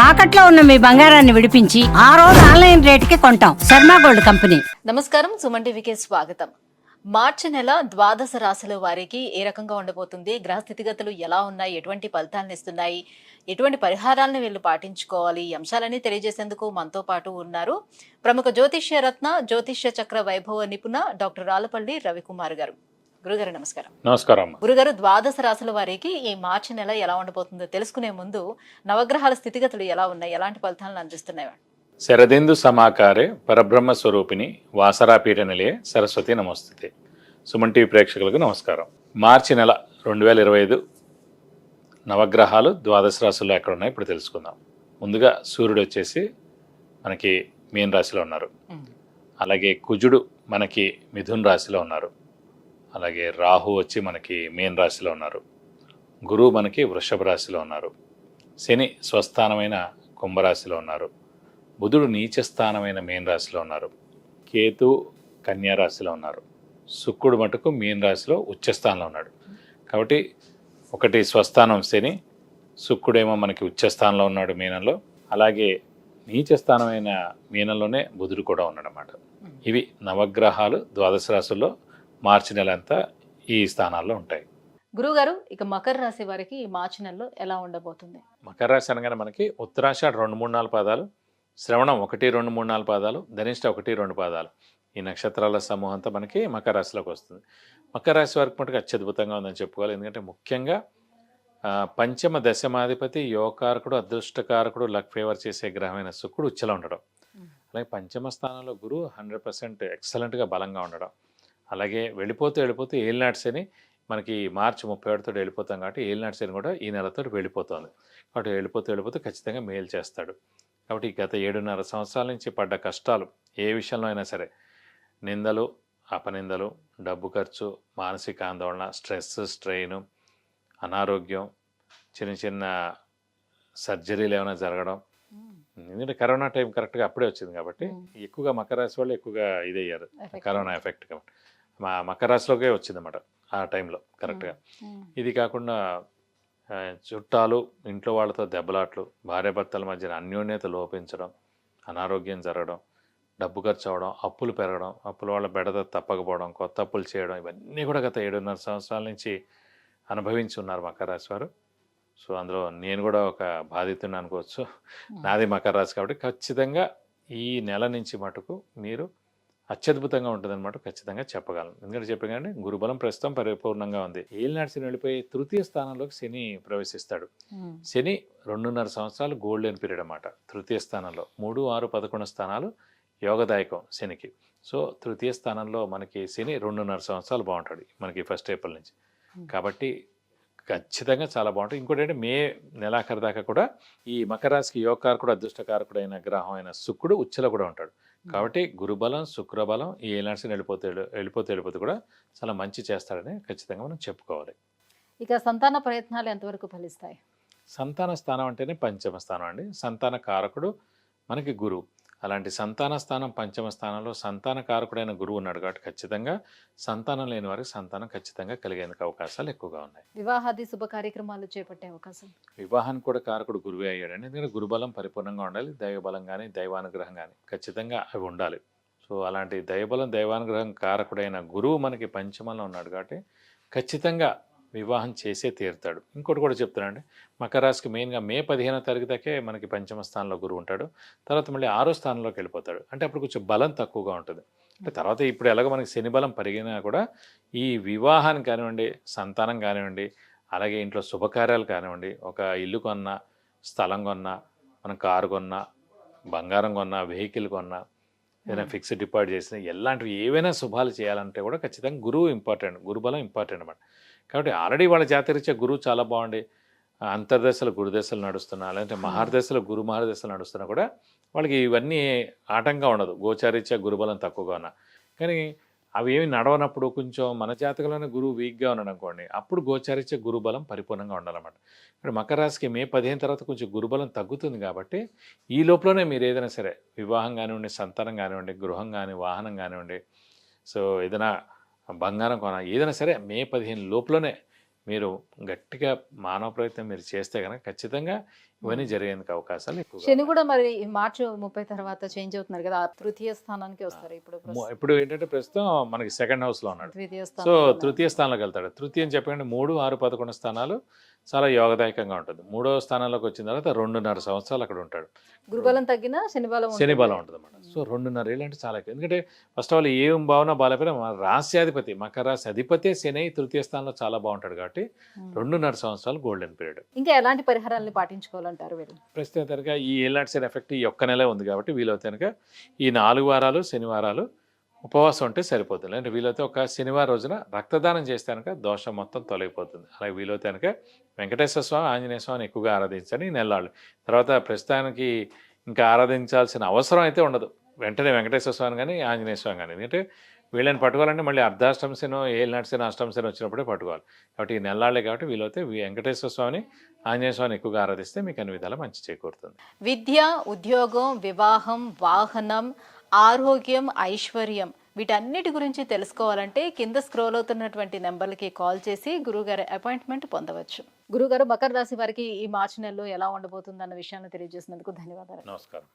తాకట్లో ఉన్న మీ బంగారాన్ని విడిపించి ఆ రోజు ఆన్లైన్ రేటుకి కొంటాం. Sharma gold company. నమస్కారం, సుమన్ టీవీకి స్వాగతం. మార్చి నెల ద్వాదశ రాశుల వారికి ఏ రకంగా ఉండబోతుంది, గ్రహ స్థితిగతులు ఎలా ఉన్నాయి, ఎటువంటి ఫలితాలను ఇస్తున్నాయి, ఎటువంటి పరిహారాలను వీళ్ళు పాటించుకోవాలి, ఈ అంశాలన్నీ తెలియజేసేందుకు మనతో పాటు ఉన్నారు ప్రముఖ జ్యోతిష్య రత్న, జ్యోతిష్య చక్ర వైభవ నిపుణ డాక్టర్ రాళ్లపల్లి రవికుమార్ గారు. గురుగారు నమస్కారం. నమస్కారం. గురుగారు, ద్వాదశ రాశుల వారికి ఈ మార్చి నెల ఎలా ఉండబోతుందో తెలుసుకునే ముందు నవగ్రహాల స్థితిగతులు ఎలా ఉన్నాయి, ఎలాంటి ఫలితాలను అందిస్తున్నాయి? శరదిందు సమాకారే పరబ్రహ్మ స్వరూపిణి వాసరాపీఠ నిలయే సరస్వతి నమస్తే. సుమన్ టీవీ ప్రేక్షకులకు నమస్కారం. మార్చి నెల 2025 నవగ్రహాలు ద్వాదశ రాశుల్లో ఎక్కడ ఉన్నాయి ఇప్పుడు తెలుసుకుందాం. ముందుగా సూర్యుడు వచ్చేసి మనకి మీన రాశిలో ఉన్నారు. అలాగే కుజుడు మనకి మిథున్ రాశిలో ఉన్నారు. అలాగే రాహు వచ్చి మనకి మీన రాశిలో ఉన్నారు. గురువు మనకి వృషభ రాశిలో ఉన్నారు. శని స్వస్థానమైన కుంభరాశిలో ఉన్నారు. బుధుడు నీచస్థానమైన మీన రాశిలో ఉన్నారు. కేతు కన్యా రాశిలో ఉన్నారు. శుక్రుడు మటుకు మీన రాశిలో ఉచ్చస్థానంలో ఉన్నాడు. కాబట్టి ఒకటి స్వస్థానం శని, శుక్రుడేమో మనకి ఉచ్చస్థానంలో ఉన్నాడు మీనంలో. అలాగే నీచస్థానమైన మీనంలోనే బుధుడు కూడా ఉన్నాడన్నమాట. ఇవి నవగ్రహాలు ద్వాదశ రాశుల్లో మార్చి నెల అంతా ఈ స్థానాల్లో ఉంటాయి. గురుగారు, ఇక మకర రాశి వారికి ఈ మార్చి నెలలో ఎలా ఉండబోతుంది? మకర రాశి అనగానే మనకి ఉత్తరాషాఢ 2, 3, 4 పాదాలు, శ్రవణం 1, 2, 3, 4 పాదాలు, ధనిష్ట 1, 2 పాదాలు, ఈ నక్షత్రాల సమూహం అంతా మనకి మకర రాశిలోకి వస్తుంది. మకర రాశి వారికి మటుకు అత్యద్భుతంగా ఉందని చెప్పుకోవాలి. ఎందుకంటే ముఖ్యంగా పంచమ దశమాధిపతి, యోగకారకుడు, అదృష్టకారకుడు, లక్ ఫేవర్ చేసే గ్రహమైన శుక్రుడు ఉచ్చలో ఉండడం, అలాగే పంచమ స్థానంలో గురువు 100% ఎక్సలెంట్గా బలంగా ఉండడం, అలాగే వెళ్ళిపోతూ ఏలినాటి శని మనకి మార్చి 31 వెళ్ళిపోతాం కాబట్టి ఏలినాటి శని కూడా ఈ నెలతో వెళ్ళిపోతుంది. కాబట్టి వెళ్ళిపోతూ ఖచ్చితంగా మేలు చేస్తాడు. కాబట్టి గత 7.5 సంవత్సరాల నుంచి పడ్డ కష్టాలు ఏ విషయంలో అయినా సరే, నిందలు, అపనిందలు, డబ్బు ఖర్చు, మానసిక ఆందోళన, స్ట్రెస్, స్ట్రెయిన్, అనారోగ్యం, చిన్న సర్జరీలు ఏమైనా జరగడం. ఎందుకంటే కరోనా టైం కరెక్ట్గా అప్పుడే వచ్చింది కాబట్టి ఎక్కువగా మకర రాశి వాళ్ళు ఎక్కువగా ఇదయ్యారు కరోనా ఎఫెక్ట్. కాబట్టి మా మకర రాశిలోకే వచ్చిందన్నమాట ఆ టైంలో కరెక్ట్గా. ఇది కాకుండా చుట్టాలు, ఇంట్లో వాళ్ళతో దెబ్బలాట్లు, భార్యాభర్తల మధ్యన అన్యోన్యత లోపించడం, అనారోగ్యం జరగడం, డబ్బు ఖర్చు అవ్వడం, అప్పులు పెరగడం, అప్పుల వాళ్ళ బెడద తప్పకపోవడం, కొత్త అప్పులు చేయడం, ఇవన్నీ కూడా గత 7.5 సంవత్సరాల నుంచి అనుభవించి ఉన్నారు మకర రాశి వారు. సో అందులో నేను కూడా ఒక బాధితుని అనుకోవచ్చు. నాది మకర రాశి కాబట్టి ఖచ్చితంగా ఈ నెల నుంచి మటుకు మీరు అత్యద్భుతంగా ఉంటుందన్నమాట ఖచ్చితంగా చెప్పగలను. ఎందుకంటే చెప్పగానే గురుబలం ప్రస్తుతం పరిపూర్ణంగా ఉంది. ఏలినాటి శని వెళ్ళిపోయి తృతీయ స్థానంలోకి శని ప్రవేశిస్తాడు. శని 2.5 సంవత్సరాలు గోల్డెన్ పీరియడ్ అన్నమాట. తృతీయ స్థానంలో 3, 6, 11 స్థానాలు యోగదాయకం శనికి. సో తృతీయ స్థానంలో మనకి శని 2.5 సంవత్సరాలు బాగుంటాడు మనకి 1 ఏప్రిల్ నుంచి. కాబట్టి ఖచ్చితంగా చాలా బాగుంటుంది. ఇంకోటి అంటే మే నెలాఖరు దాకా కూడా ఈ మకర రాశికి యోగకారకుడు, అదృష్టకారకుడు అయిన గ్రహం అయిన శుక్రుడు ఉచ్చలో కూడా ఉంటాడు. కాబట్టి గురుబలం, శుక్రబలం ఈ ఏలినాటి శని వెళ్ళిపోతే కూడా చాలా మంచి చేస్తాడని ఖచ్చితంగా మనం చెప్పుకోవాలి. ఇక సంతాన ప్రయత్నాలు ఎంతవరకు ఫలిస్తాయి? సంతాన స్థానం అంటేనే పంచమ స్థానం అండి. సంతాన కారకుడు మనకి గురువు. అలాంటి సంతాన స్థానం పంచమ స్థానంలో సంతాన కారకుడైన గురువు ఉన్నాడు కాబట్టి ఖచ్చితంగా సంతానం లేని వారికి సంతానం ఖచ్చితంగా కలిగేందుకు అవకాశాలు ఎక్కువగా ఉన్నాయి. వివాహాది శుభ కార్యక్రమాలు చేపట్టే అవకాశం? వివాహానికి కూడా కారకుడు గురువే అయ్యాడండి. ఎందుకంటే గురుబలం పరిపూర్ణంగా ఉండాలి. దైవబలం కానీ దైవానుగ్రహం కానీ ఖచ్చితంగా అవి ఉండాలి. సో అలాంటి దైవబలం దైవానుగ్రహం కారకుడైన గురువు మనకి పంచమంలో ఉన్నాడు కాబట్టి ఖచ్చితంగా వివాహం చేసే తీరుతాడు. ఇంకోటి కూడా చెప్తానండి, మకర రాశికి మెయిన్గా మే 15వ తారీఖు దాకే మనకి పంచమ స్థానంలో గురువు ఉంటాడు. తర్వాత మళ్ళీ 6వ స్థానంలోకి వెళ్ళిపోతాడు. అంటే అప్పుడు కొంచెం బలం తక్కువగా ఉంటుంది. అంటే తర్వాత ఇప్పుడు ఎలాగో మనకి శని బలం పెరిగినా కూడా ఈ వివాహానికి కానివ్వండి, సంతానం కానివ్వండి, అలాగే ఇంట్లో శుభకార్యాలు కానివ్వండి, ఒక ఇల్లు కొన్నా, స్థలం కొన్నా, మనం కారు కొన్నా, బంగారం కొన్నా, వెహికల్ కొన్నా, ఏదైనా ఫిక్స్డ్ డిపాజిట్ చేసినా, ఎలాంటివి ఏవైనా శుభాలు చేయాలంటే కూడా ఖచ్చితంగా గురువు ఇంపార్టెంట్, గురుబలం ఇంపార్టెంట్ అన్నమాట. కాబట్టి ఆల్రెడీ వాళ్ళ జాతరీత్యా గురువు చాలా బాగుండి అంతర్దశలు గురుదశలు నడుస్తున్నా, లేదంటే మహర్దశలు గురు మహర్దశలు నడుస్తున్నా కూడా వాళ్ళకి ఇవన్నీ ఆటంకం ఉండదు. గోచారీత్యా గురుబలం తక్కువగా ఉన్నా కానీ అవి ఏమి నడవనప్పుడు కొంచెం మన జాతకంలోనే గురువు వీక్గా ఉన్నాడు అనుకోండి, అప్పుడు గోచారీత్యా గురుబలం పరిపూర్ణంగా ఉండాలన్నమాట. ఇప్పుడు మకర రాశికి మే 15 తర్వాత కొంచెం గురుబలం తగ్గుతుంది కాబట్టి ఈ లోపలనే మీరు ఏదైనా సరే వివాహం కానివ్వండి, సంతానం కానివ్వండి, గృహం కానీ, వాహనం కానివ్వండి, సో ఏదైనా బంగారం కొన, ఏదైనా సరే మే 15 లోపలనే మీరు గట్టిగా మానవ ప్రయత్నం మీరు చేస్తే కనుక ఖచ్చితంగా ఇవన్నీ జరిగేందుకు అవకాశాలు ఎక్కువ. శని కూడా మరి ఈ మార్చి 30 తర్వాత చేంజ్ అవుతున్నారు కదా, ఆ తృతీయ స్థానానికి వస్తారు ఇప్పుడు ఇప్పుడు ఏంటంటే ప్రస్తుతం మనకి సెకండ్ హౌస్ లో ఉన్నాడు. ద్వితీయ సో స్థానం. తృతీయ స్థానంలోకి వెళ్తాడు. తృతీయం చెప్పండి 3, 6, 11 స్థానాలు చాలా యోగదాయకంగా ఉంటుంది. 3వ స్థానంలోకి వచ్చిన తర్వాత 2.5 సంవత్సరాలు అక్కడ ఉంటాడు. గురుబలం తగ్గినా శని బలం శని బలం ఉంటుంది అన్నమాట. సో 2.5 ఏళ్ళు అంటే చాలా ఎక్కువ. ఎందుకంటే ఫస్ట్ ఆఫ్ ఆల్ ఏం భావన బాగాలేకపోయినా మన రాశ్యాధిపతి మకర రాశి అధిపతి శని తృతీయ స్థానంలో చాలా బాగుంటాడు కాబట్టి 2.5 సంవత్సరాలు గోల్డెన్ పీరియడ్. ఇంకా ఎలాంటి పరిహారాలను పాటించుకోవాలంటారు వీళ్ళు? ప్రస్తుతం కనుక ఈ ఏలాంటి సైడ్ ఎఫెక్ట్ ఈ ఒక్క నెలే ఉంది కాబట్టి వీలైతే కనుక ఈ 4 వారాలు శనివారాలు ఉపవాసం ఉంటే సరిపోతుంది. అంటే వీలైతే ఒక శనివారం రోజున రక్తదానం చేస్తే కనుక దోషం మొత్తం తొలగిపోతుంది. అలాగే వీలైతే కనుక వెంకటేశ్వర స్వామి, ఆంజనేయ స్వామిని ఎక్కువగా ఆరాధించండి ఈ నెలలు. తర్వాత ప్రస్తుతానికి ఇంకా ఆరాధించాల్సిన అవసరం అయితే ఉండదు. వెంటనే వెంకటేశ్వర స్వామి కానీ ఆంజనేయ స్వామి కానీ, ఎందుకంటే వీళ్ళని పట్టుకోవాలంటే మళ్ళీ అర్ధాష్టమ శనో ఏళ్ళనాటి శనో అష్టమ శనో వచ్చినప్పుడే పట్టుకోవాలి. కాబట్టి ఈ నెలలే కాబట్టి వీలైతే వెంకటేశ్వర స్వామిని ఆంజనేయ స్వామిని ఎక్కువగా ఆరాధిస్తే మీకు అన్ని విధాలా మంచి చేకూరుతుంది. విద్య, ఉద్యోగం, వివాహం, వాహనం, ఆరోగ్యం, ఐశ్వర్యం వీటన్నిటి గురించి తెలుసుకోవాలంటే కింద స్క్రోల్ అవుతున్నటువంటి నెంబర్లకి కాల్ చేసి గురుగారి అపాయింట్మెంట్ పొందవచ్చు. గురుగారు, మకర రాశి వారికి ఈ మార్చి నెలలో ఎలా ఉండబోతుంది అన్న విషయాన్ని తెలియజేసినందుకు ధన్యవాదాలు. నమస్కారం.